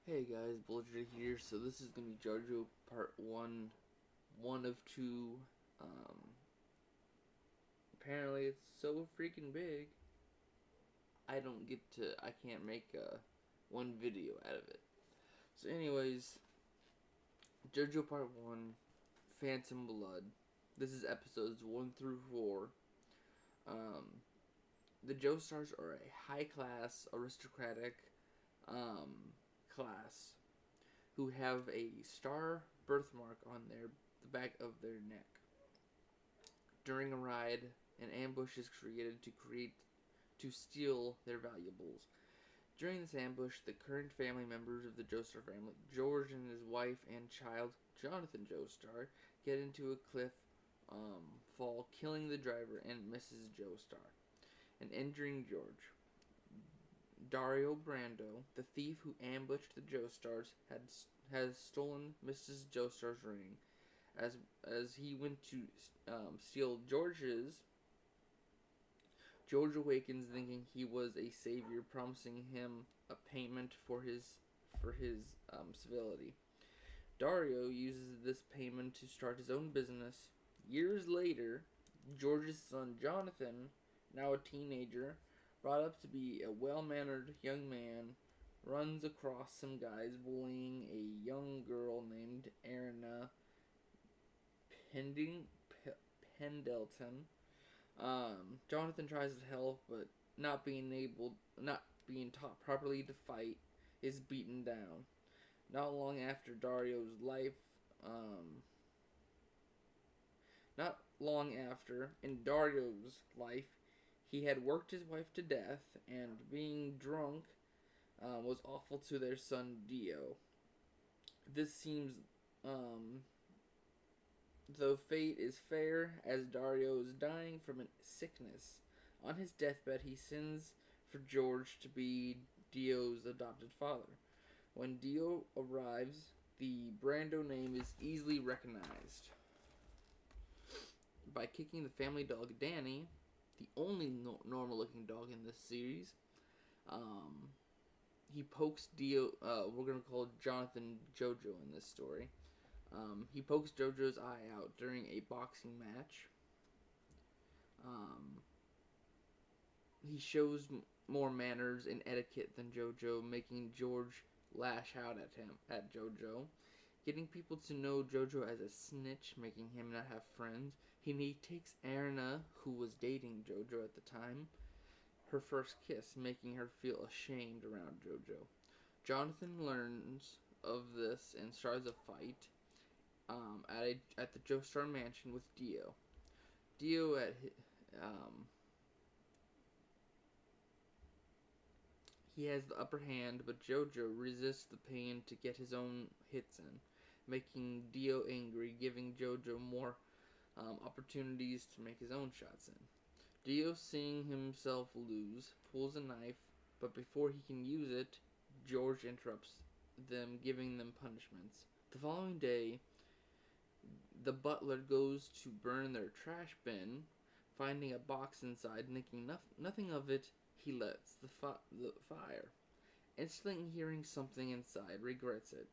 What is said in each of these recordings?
Hey guys, Bulger here. So this is gonna be JoJo Part one of two. Um, Apparently it's so freaking big. I can't make one video out of it. So, anyways, JoJo Part One, Phantom Blood. This is episodes 1 through 4. Um, the Joestars are a high class, aristocratic um, class who have a star birthmark on the back of their neck. During a ride, an ambush is created to steal their valuables. During this ambush, the current family members of the Joestar family, George and his wife and child, Jonathan Joestar, get into a cliff fall, killing the driver and Mrs. Joestar, and injuring George. Dario Brando, the thief who ambushed the Joestars, has stolen Mrs. Joestar's ring. As as he went to steal George's, George awakens thinking he was a savior, promising him a payment for his civility. Dario uses this payment to start his own business. Years later, George's son Jonathan, now a teenager, brought up to be a well-mannered young man, runs across some guys bullying a young girl named Erna Pending, Pendleton. Jonathan tries to help, but not being taught properly to fight, is beaten down. Not long after Dario's life, um, Not long after, in Dario's life, he had worked his wife to death, and being drunk was awful to their son Dio. This seems, um, though fate is fair, as Dario is dying from a sickness. On his deathbed, he sends for George to be Dio's adopted father. When Dio arrives, the Brando name is easily recognized by kicking the family dog Danny, the only normal looking dog in this series. Um, he pokes Dio. We're gonna call Jonathan JoJo in this story. He pokes JoJo's eye out during a boxing match. Um, he shows more manners and etiquette than JoJo, making George lash out at JoJo. Getting people to know JoJo as a snitch, making him not have friends. He takes Erna, who was dating JoJo at the time, her first kiss, making her feel ashamed around JoJo. Jonathan learns of this and starts a fight at the Joestar mansion with Dio. Dio at um, he has the upper hand, but JoJo resists the pain to get his own hits in, making Dio angry, giving JoJo more opportunities to make his own shots in. Dio, seeing himself lose, pulls a knife, but before he can use it, George interrupts them, giving them punishments. The following day, the butler goes to burn their trash bin, finding a box inside, thinking nothing of it. He lets the fire. Instantly hearing something inside, regrets it.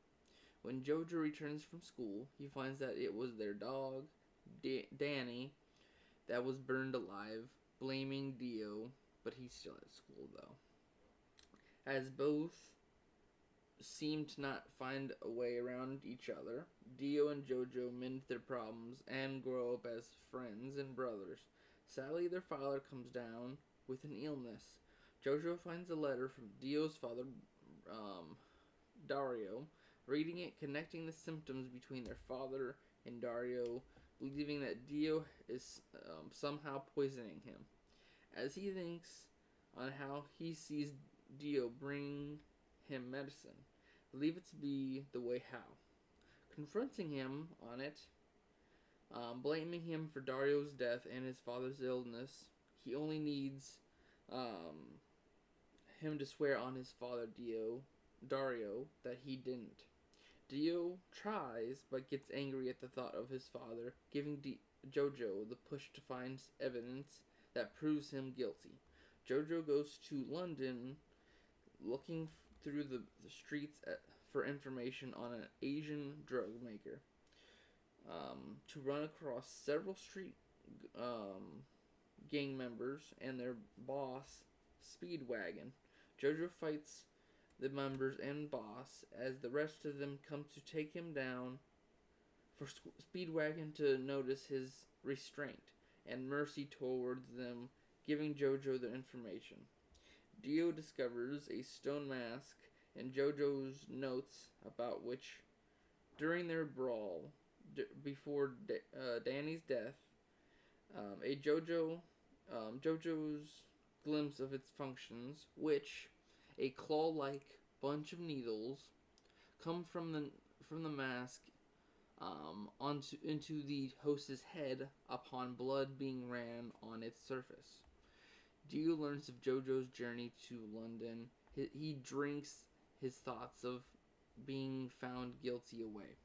When Jojo returns from school, he finds that it was their dog, Danny, that was burned alive, blaming Dio, but he's still at school though. As both seem to not find a way around each other, Dio and Jojo mend their problems and grow up as friends and brothers. Sadly, their father comes down with an illness. Jojo finds a letter from Dio's father, um, Dario, reading it, connecting the symptoms between their father and Dario, believing that Dio is somehow poisoning him. As he thinks on how he sees Dio bring him medicine, believe it to be the way how. Confronting him on it, blaming him for Dario's death and his father's illness, he only needs um, him to swear on his father Dario, that he didn't. Dio tries, but gets angry at the thought of his father, giving Jojo the push to find evidence that proves him guilty. Jojo goes to London looking through the streets for information on an Asian drug maker, to run across several street um, gang members and their boss, Speedwagon. JoJo fights the members and boss as the rest of them come to take him down, for Speedwagon to notice his restraint and mercy towards them, giving JoJo the information. Dio discovers a stone mask in JoJo's notes, about which, during their brawl before Danny's death, a JoJo's glimpse of its functions, which a claw-like bunch of needles come from the mask onto into the host's head upon blood being ran on its surface. Dio learns of JoJo's journey to London. He drinks his thoughts of being found guilty away.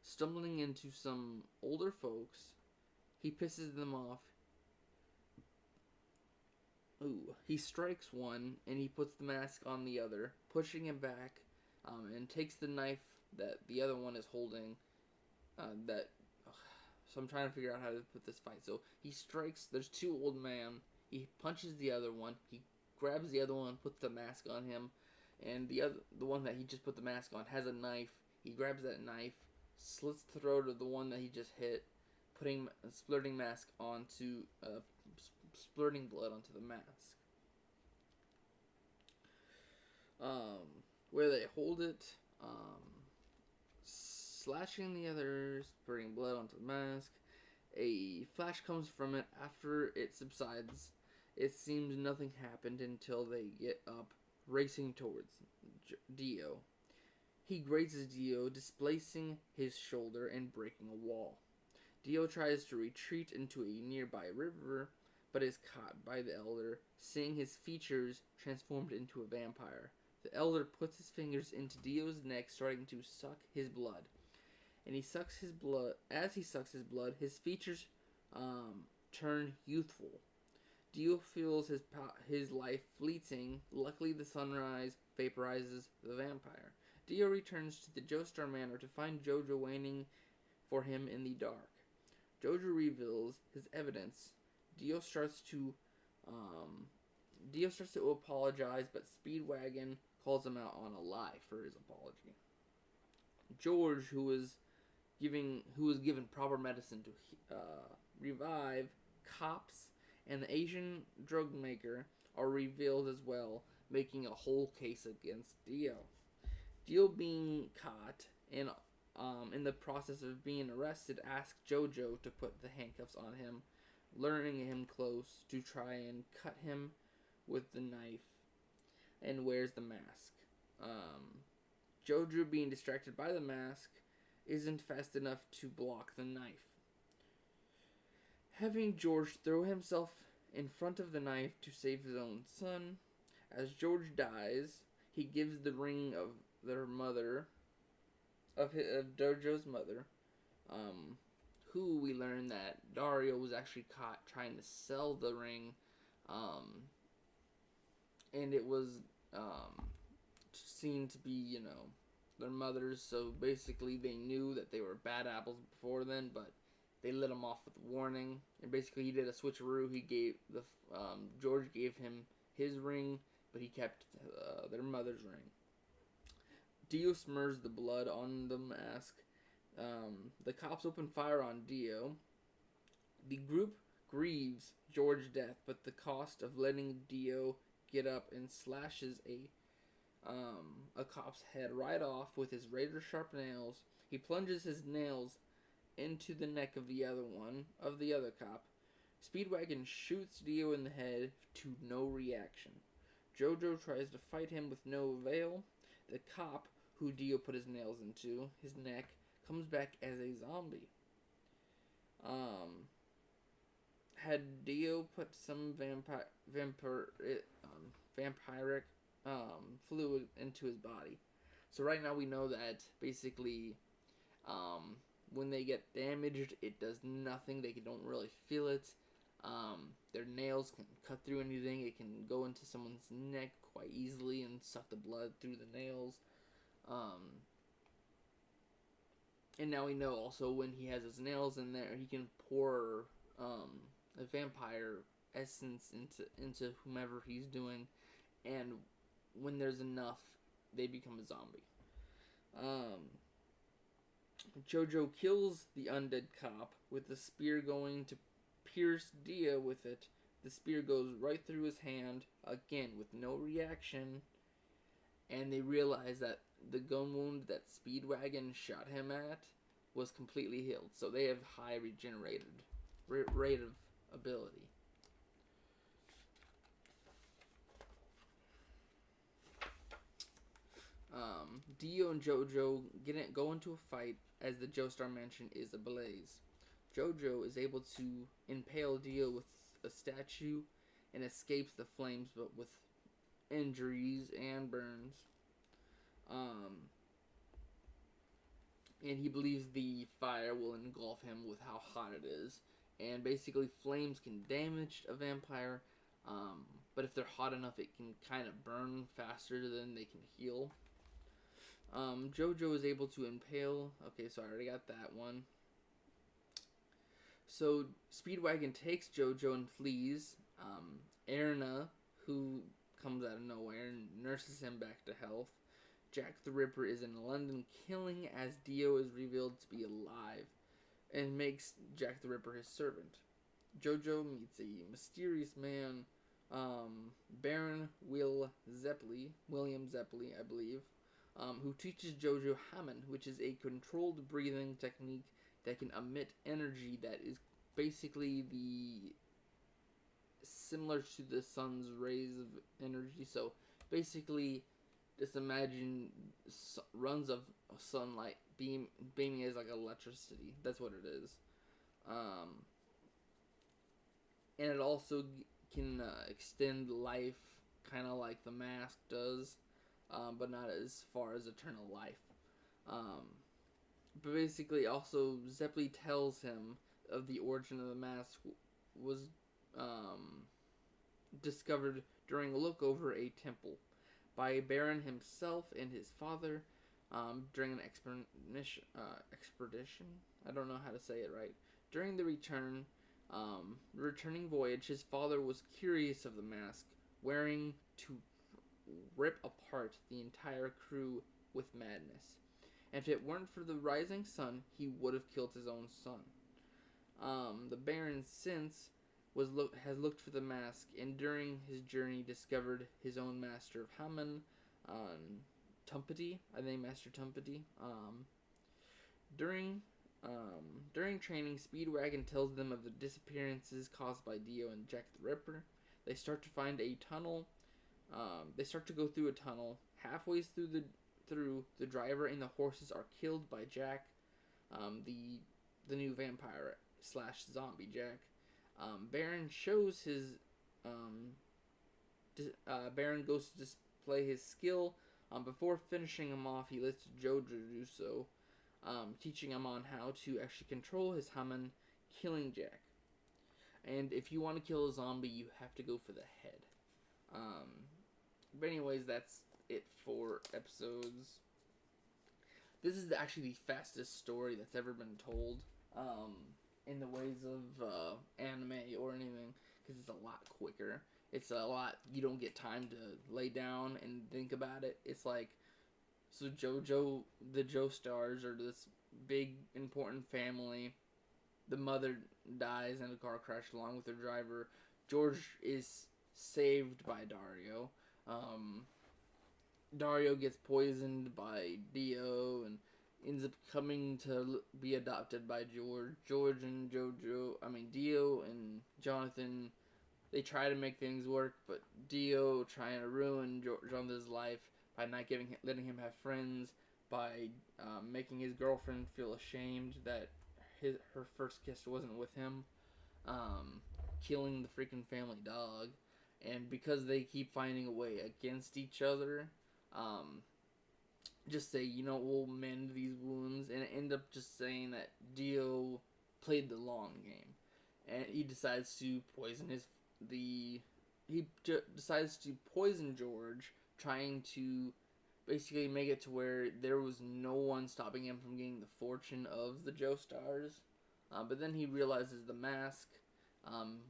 Stumbling into some older folks, he pisses them off. He strikes one and he puts the mask on the other, pushing him back, and takes the knife that the other one is holding. So I'm trying to figure out how to put this fight. So he strikes. There's two old men. He punches the other one. He grabs the other one, puts the mask on him, and the one that he just put the mask on, has a knife. He grabs that knife, slits the throat of the one that he just hit, putting splurting mask onto splurting blood onto the mask. Where they hold it, slashing the others, splurting blood onto the mask. A flash comes from it after it subsides. It seems nothing happened until they get up, racing towards Dio. He grazes Dio, displacing his shoulder and breaking a wall. Dio tries to retreat into a nearby river, but is caught by the Elder, seeing his features transformed into a vampire. The Elder puts his fingers into Dio's neck, starting to suck his blood. And he sucks his blood. As he sucks his blood, his features turn youthful. Dio feels his life fleeting. Luckily, the sunrise vaporizes the vampire. Dio returns to the Joestar Manor to find JoJo waiting for him in the dark. JoJo reveals his evidence. Dio starts to apologize, but Speedwagon calls him out on a lie for his apology. George, who was given proper medicine to revive, cops, and the Asian drug maker are revealed as well, making a whole case against Dio. Dio, being caught and in the process of being arrested, asks JoJo to put the handcuffs on him, luring him close to try and cut him with the knife, and wears the mask. JoJo, being distracted by the mask, isn't fast enough to block the knife. Having George throw himself in front of the knife to save his own son, as George dies, he gives the ring of their mother, of JoJo's mother, who we learn that Dario was actually caught trying to sell the ring, and it was seen to be, their mothers. So basically, they knew that they were bad apples before then, but they let him off with a warning. And basically, he did a switcheroo. He gave George gave him his ring, but he kept their mother's ring. Dio smears the blood on the mask. The cops open fire on Dio. The group grieves George's death, but the cost of letting Dio get up and slashes a cop's head right off with his razor-sharp nails. He plunges his nails into the neck of the other cop. Speedwagon shoots Dio in the head to no reaction. JoJo tries to fight him with no avail. The cop, who Dio put his nails into his neck, comes back as a zombie. Had Dio put some vampiric fluid into his body. So right now we know that basically when they get damaged, it does nothing. They don't really feel it. Their nails can cut through anything. It can go into someone's neck quite easily and suck the blood through the nails. Um, and now we know also when he has his nails in there, he can pour a vampire essence into whomever he's doing, and when there's enough, they become a zombie. Um, JoJo kills the undead cop with the spear going to pierce Dia with it. The spear goes right through his hand, again with no reaction, and they realize that the gun wound that Speedwagon shot him at was completely healed. So they have high regenerated rate of ability. Dio and JoJo go into a fight as the Joestar mansion is ablaze. JoJo is able to impale Dio with a statue and escapes the flames, but with injuries and burns. And he believes the fire will engulf him with how hot it is. And basically, flames can damage a vampire, but if they're hot enough, it can kind of burn faster than they can heal. JoJo is able to impale. Okay, so I already got that one. So Speedwagon takes JoJo and flees. Erna, who comes out of nowhere, nurses him back to health. Jack the Ripper is in London killing as Dio is revealed to be alive and makes Jack the Ripper his servant. JoJo meets a mysterious man, Baron William Zeppeli, I believe, who teaches JoJo Hammond, which is a controlled breathing technique that can emit energy that is basically similar to the sun's rays of energy. So basically, just imagine runs of sunlight beaming as like electricity. That's what it is. And it also can extend life, kind of like the mask does, but not as far as eternal life. But basically, also Zeppeli tells him of the origin of the mask was discovered during a look over a temple by Baron himself and his father during an expedition. I don't know how to say it right. During the returning voyage, his father was curious of the mask, wearing to rip apart the entire crew with madness. And if it weren't for the rising sun, he would have killed his own son. The Baron since has looked for the mask, and during his journey discovered his own master of Hammond, Tumpety. I think Master Tumpety. During training, Speedwagon tells them of the disappearances caused by Dio and Jack the Ripper. They start to find a tunnel. They start to go through a tunnel. Halfway through the driver and the horses are killed by Jack, the new vampire / zombie Jack. Baron shows his Baron goes to display his skill. Before finishing him off, he lets JoJo do so, teaching him on how to actually control his Hammond, killing Jack. And if you want to kill a zombie, you have to go for the head. But anyways, that's it for episodes. This is actually the fastest story that's ever been told in the ways of anime or anything, because it's a lot quicker. It's a lot, you don't get time to lay down and think about it. It's like, so JoJo, the Joestars are this big, important family. The mother dies in a car crash along with her driver. George is saved by Dario. Dario gets poisoned by Dio and ends up coming to be adopted by George. Dio and Jonathan, they try to make things work, but Dio trying to ruin Jonathan's life by not letting him have friends, by making his girlfriend feel ashamed that her first kiss wasn't with him, killing the freaking family dog, and because they keep finding a way against each other, just say, we'll mend these wounds, and end up just saying that Dio played the long game, and he decides to poison decides to poison George trying to basically make it to where there was no one stopping him from getting the fortune of the Joestars. But then he realizes the mask.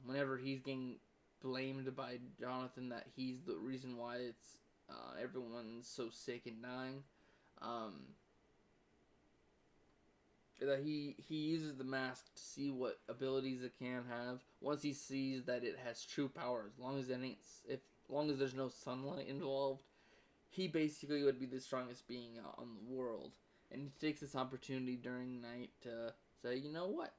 Whenever he's getting blamed by Jonathan that he's the reason why it's everyone's so sick and dying. That he uses the mask to see what abilities it can have. Once he sees that it has true power, as long as long as there's no sunlight involved, he basically would be the strongest being on the world. And he takes this opportunity during night to say, you know what?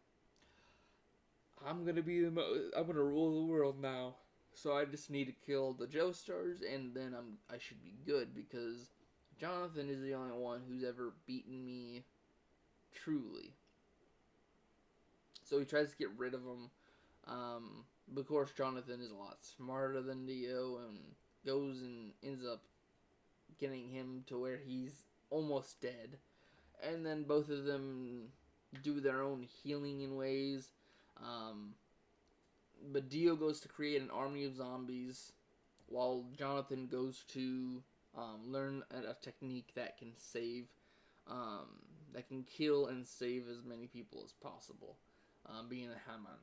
I'm gonna rule the world now. So I just need to kill the Joestars, and then I should be good because Jonathan is the only one who's ever beaten me truly. So he tries to get rid of him. But of course, Jonathan is a lot smarter than Dio and goes and ends up getting him to where he's almost dead. And then both of them do their own healing in ways. But Dio goes to create an army of zombies, while Jonathan goes to learn a technique that can save, that can kill and save as many people as possible, being a Haman.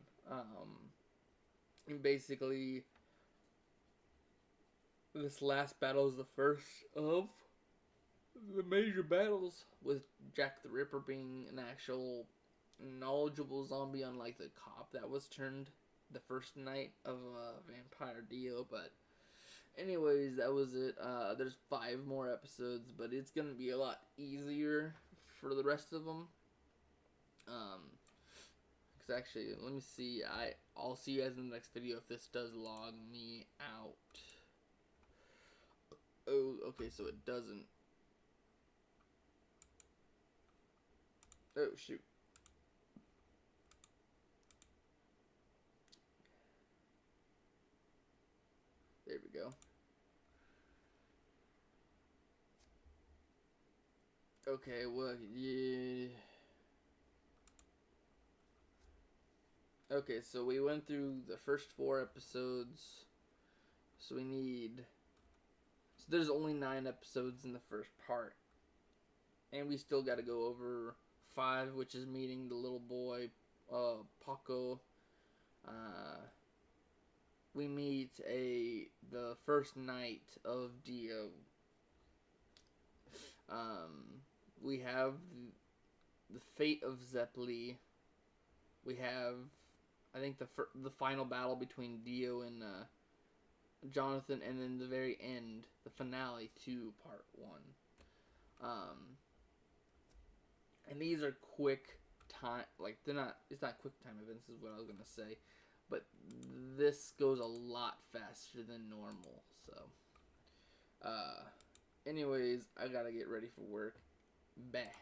And basically, this last battle is the first of the major battles, with Jack the Ripper being an actual knowledgeable zombie, unlike the cop that was turned the first night of Vampire Dio. But anyways, that was it. There's 5 more episodes, but it's gonna be a lot easier for the rest of them. Because actually, let me see. I'll see you guys in the next video if this does log me out. Oh, okay, so it doesn't. Oh, shoot. There we go. Okay, well, yeah. Okay, so we went through the first 4 episodes. So we need... So there's only 9 episodes in the first part. And we still got to go over 5, which is meeting the little boy, Paco. We meet the first night of Dio. We have the fate of Zeppeli. We have, I think, the final battle between Dio and Jonathan, and then the very end, the finale to part 1. And these are quick time, like it's not quick time events is what I was gonna say, but this goes a lot faster than normal. So, anyways, I gotta get ready for work. Bye.